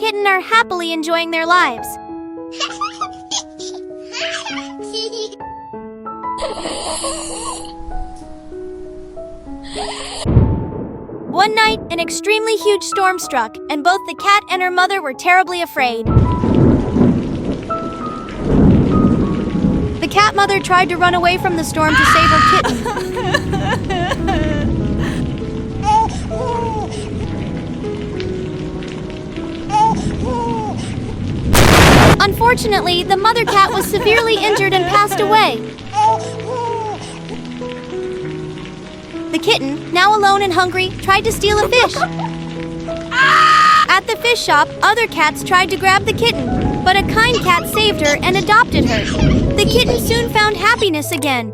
kitten are happily enjoying their lives. One night, an extremely huge storm struck, and both the cat and her mother were terribly afraid. The cat mother tried to run away from the storm to save her kitten. Unfortunately, the mother cat was severely injured and passed away. The kitten, now alone and hungry, tried to steal a fish. At the fish shop, other cats tried to grab the kitten, but a kind cat saved her and adopted her. The kitten soon found happiness again.